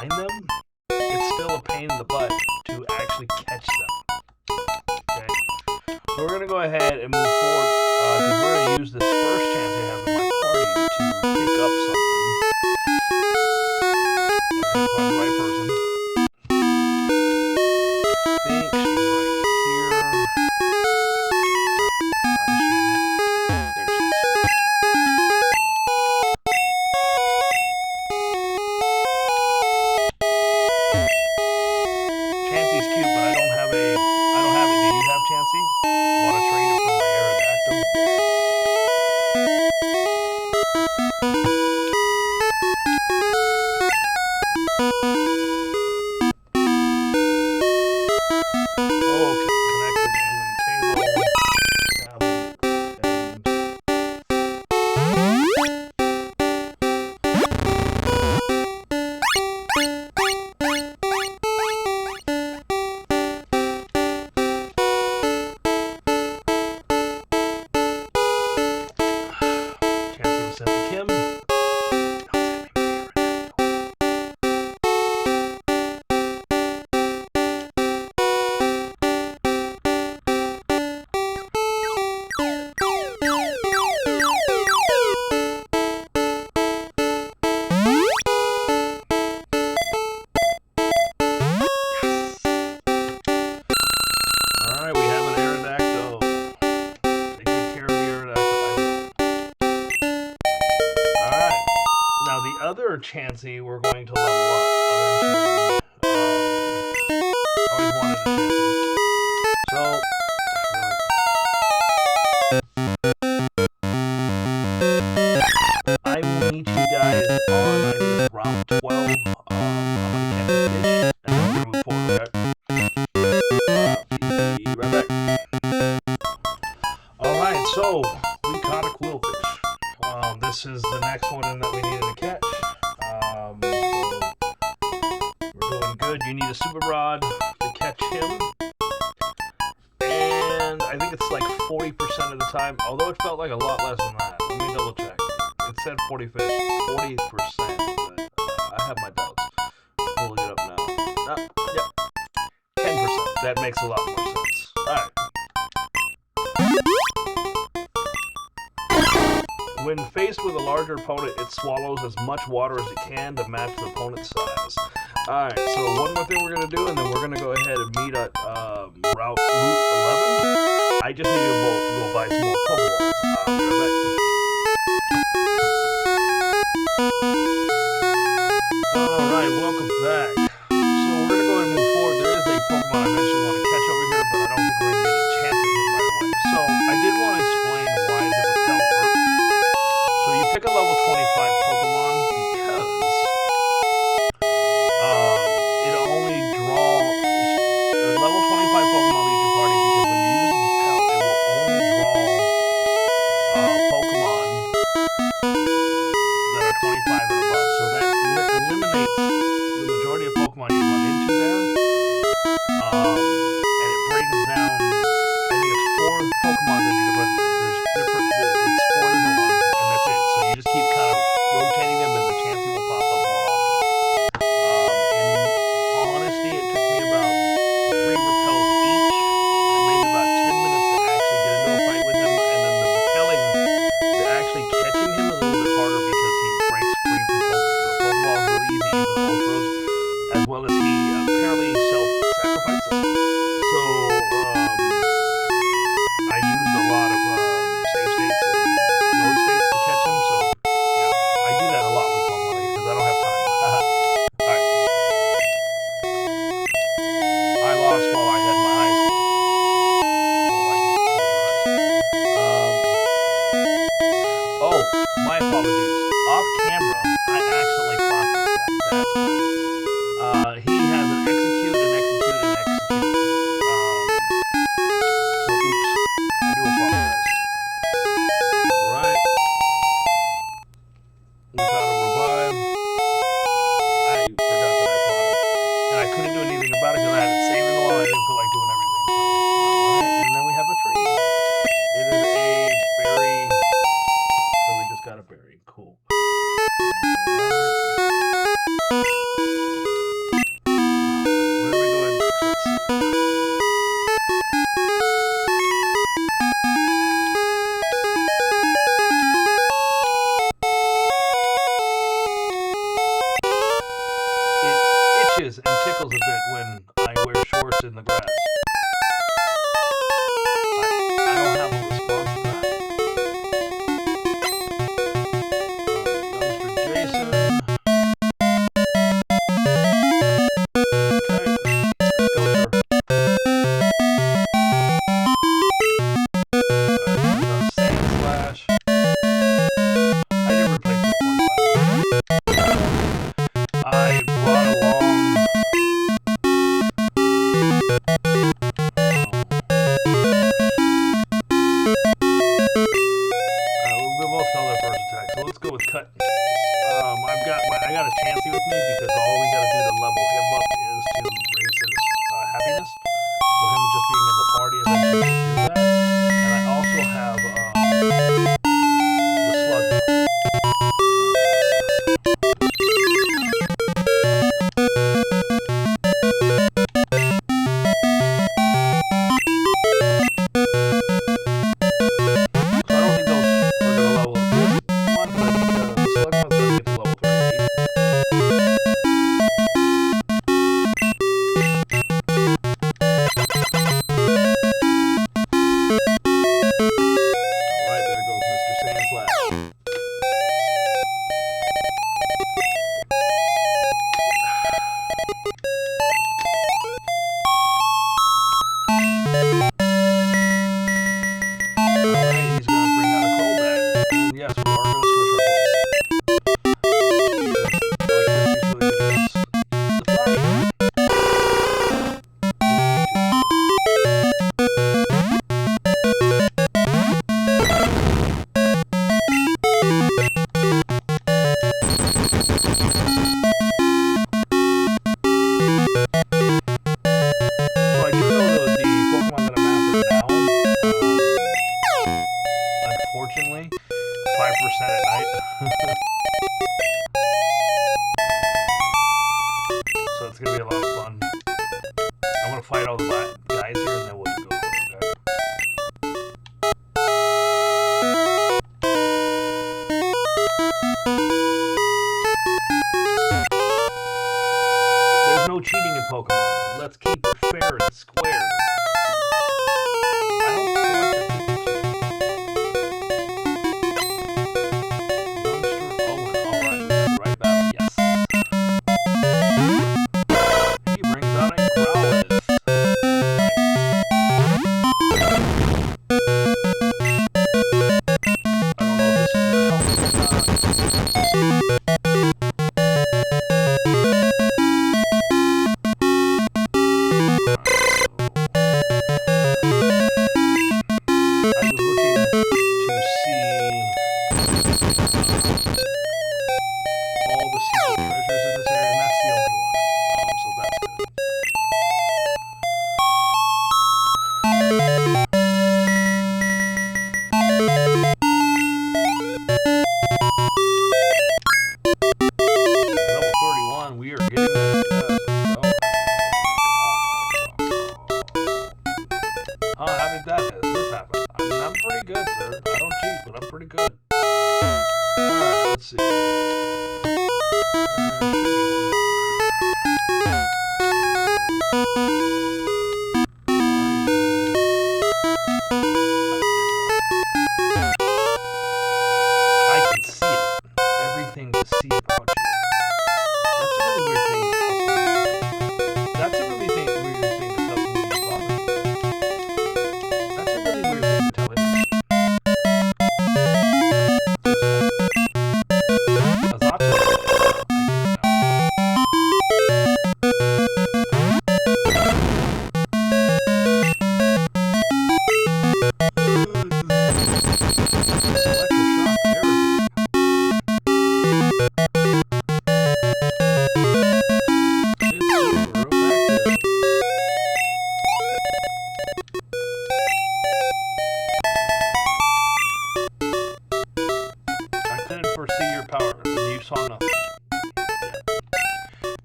find them, it's still a pain in the butt to actually catch them. Okay, so we're gonna go ahead and move forward because we're gonna use this first chance I have in my party to pick up something. I'm gonna find the right person. I think she's right here. There she is. Chansey's cute, but I don't have it. Do you have Chansey? Want to trade it for my Aerodactyl? Okay, connect the Diglet cable. Sent to Kim. Alright, we have an Aerodactyl. Take good care of the Aerodactyl. Alright, now the other Chansey we're going to level up eventually. Always wanted a Chansey. So, I will meet you guys on, I think, round 12. I'm going to catch a fish, and then we're going to move forward, okay? Be right back. Alright, so, we caught a Qwilfish. This is the next one that we needed to catch. So we're doing good. You need a super rod to catch him. And I think it's like 40% of the time, although it felt like a lot less than that. Let me double check. It said 40%, but I have my doubts. Pulling it up now. Yep. 10%. That makes a lot more sense. Alright. When faced with a larger opponent, it swallows as much water as it can to match the opponent's size. Alright, so one more thing we're going to do, and then we're going to go ahead and meet at Route 11. I just need to go buy some more Pokeballs. I'll be right back. Alright, welcome back. So we're going to go ahead and move forward. There is a Pokemon I eventually want to catch over here, but I don't think we're going to get a chance at him right away. So I did want to explain why the repel works. So you pick a level 25 Pokemon because it only draws a level 25 Pokemon leads your party because when you use the repel, it will only draw Pokemon that are 25 and above. So that eliminates the majority of Pokemon you run into there, and it brings down. I think it's 4 Pokemon that you can run. There's different. It's 4 different ones, and that's it. So you just keep kind of rotating them, and the Chansey will pop up more often. In all honesty, it took me about 3 repels each, and maybe about 10 minutes to actually get into a fight with him. And then the repelling, actually catching him is a little bit harder because he breaks free from the Pokeballs really easy, even the Ultras, as well as he apparently self-sacrifices. itches and tickles a bit when I wear shorts in the grass. I don't have a response to that. Youngster Jason. Okay, let's go, sir. Sand Slash. I did replace my point, by the way. I brought along. We both failed our first attack, so let's go with cut. I got a Chansey with me because all we gotta do to level him up is to raise his happiness. So him just being in the party eventually will do that. And I also have the slug. Unfortunately, 5% at night. So it's gonna be a lot of fun. I'm gonna fight all the guys here and then we'll go for it, okay? There's no cheating in Pokemon. Let's keep it fair and square. I don't feel like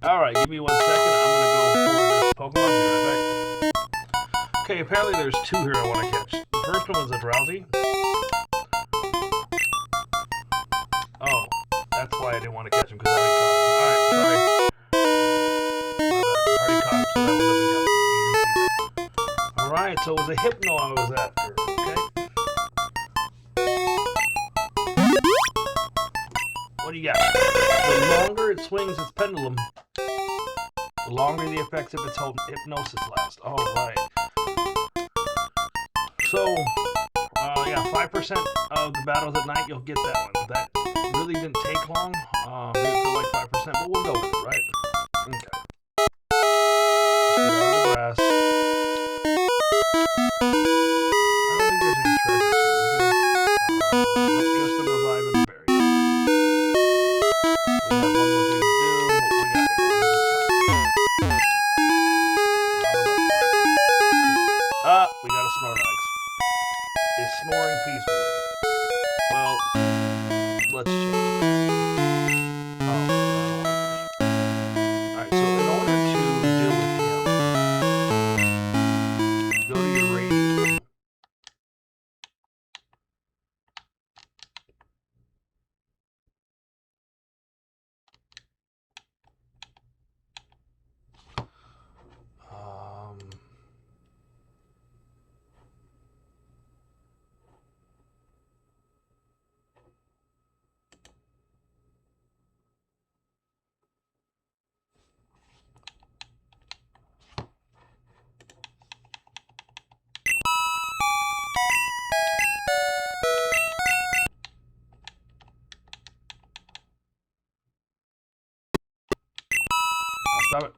Alright, give me 1 second. I'm going to go for this Pokemon. Be right back. Okay, apparently there's two here I want to catch. The first one was a Drowsy. Oh, that's why I didn't want to catch him, because I already caught him. Alright, sorry. Alright, so it was a Hypno I was after, okay? What do you got? The longer it swings its pendulum, the longer the effects of its hypnosis last. Alright. So, yeah, 5% of the battles at night, you'll get that one. That really didn't take long. Didn't feel like 5%, but we'll go with it, right? Okay. Let's get out of the grass. I don't think there's any treasures here, is there? Nope, just the revive and the berry. We have one more thing to do. What we got here? What is this? We got a Snorlax. It's snoring peacefully. Well, let's change it. Alright, so in order to deal with him, go to your radio. Stop it.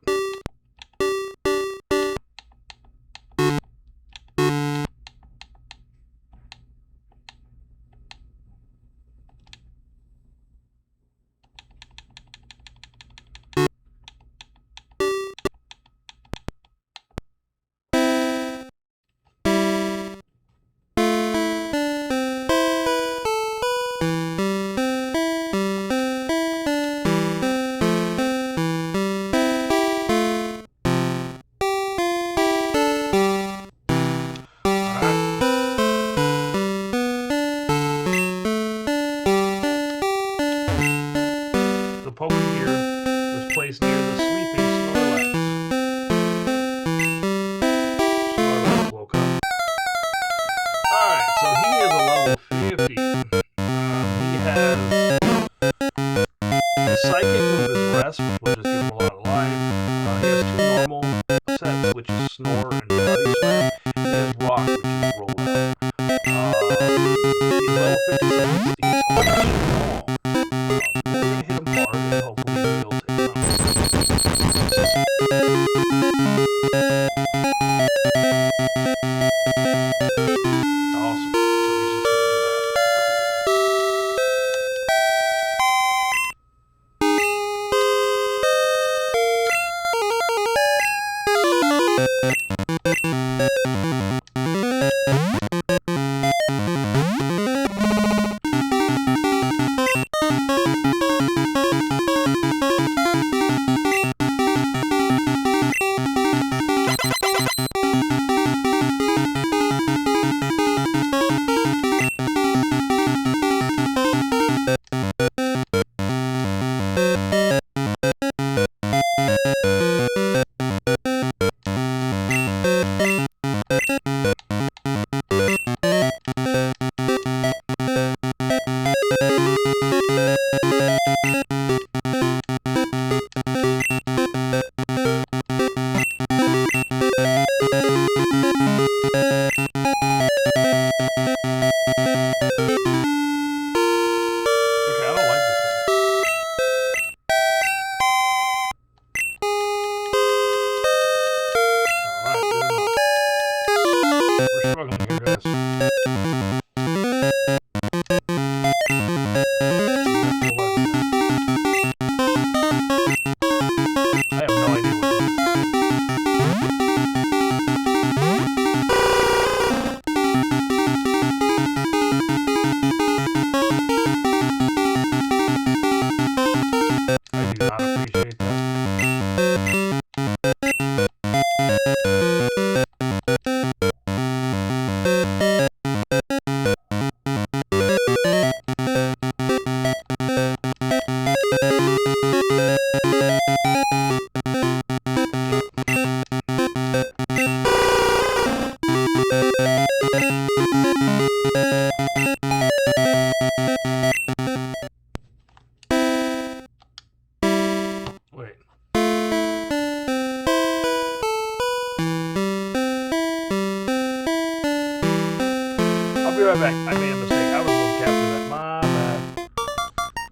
right back. I made a mistake. I was supposed to capture that. My bad.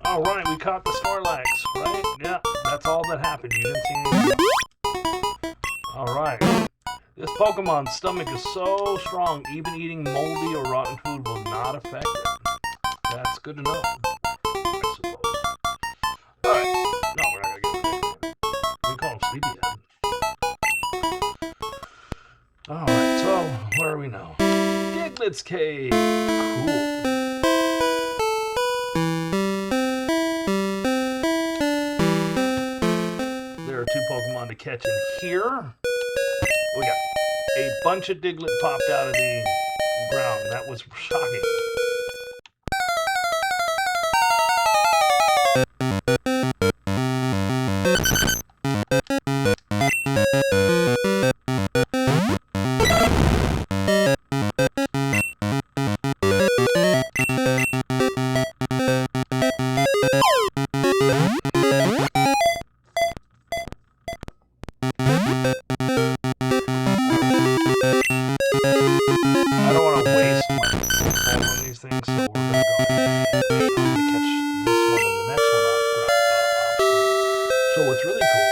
Alright, we caught the Snorlax, right? Yeah, that's all that happened. You didn't see anything. Alright. This Pokemon's stomach is so strong, even eating moldy or rotten food will not affect it. That's good to know, I suppose. Alright. No, we're not going to get it. We call him Sleepyhead. Alright, so where are we now? Diglet Cave. Cool. There are 2 Pokemon to catch in here. We got a bunch of Diglett popped out of the ground. That was shocking. I don't want to waste my time on these things, so we're going to go ahead and catch this one and the next one off screen. So what's really cool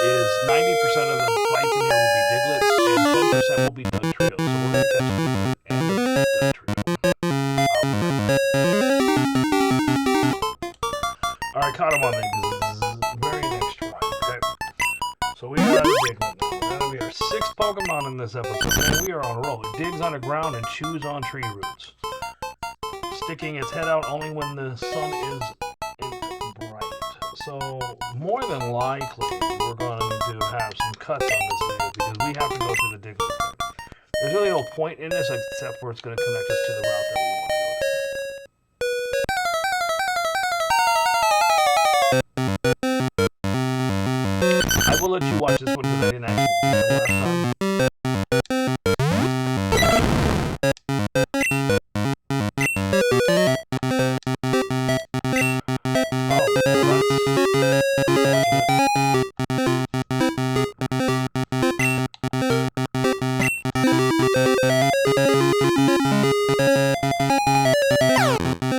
is 90% of the fights in here will be Diglets and 10% will be Dugtrio. So we're going to catch Diglett and Dugtrio. Alright, caught him on the very next try. Okay. So we got a Diglett now. We are 6 Pokemon in this episode, and we are on a roll. It digs on the ground and chews on tree roots, sticking its head out only when the sun isn't bright. So, more than likely, we're going to have some cuts on this video, because we have to go through the Diglet Cave. There's really no point in this, except for it's going to connect us to the route that we want to go to. I will let you watch this one because I didn't actually do it last time.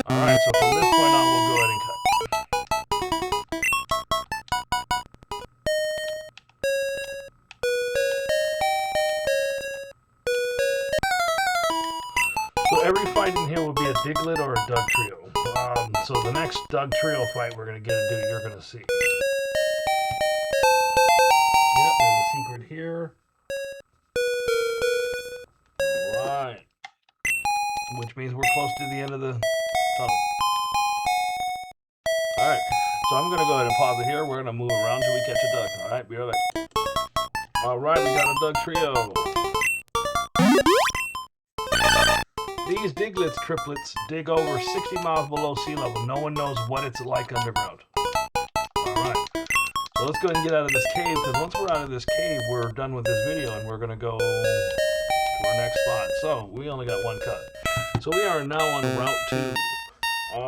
Alright, so from this point on, we'll go ahead and cut. So every fight in here will be a Diglett or a Dugtrio. So the next Dugtrio fight we're going to get into, you're going to see. Yep, there's a secret here. Alright. Which means we're close to the end of the tunnel. Alright, so I'm going to go ahead and pause it here. We're going to move around till we catch a Dug. Alright, be right back. Alright, we got a Dugtrio. These Diglet's triplets dig over 60 miles below sea level. No one knows what it's like underground. Alright, so let's go ahead and get out of this cave, because once we're out of this cave, we're done with this video, and we're going to go to our next spot. So, we only got 1 cut. So we are now on Route 2. We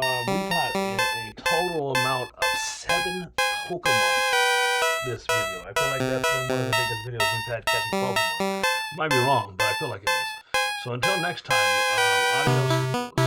got a total amount of 7 Pokemon this video. I feel like that's been one of the biggest videos we've had catching Pokemon. Might be wrong, but I feel like it is. So until next time, adios.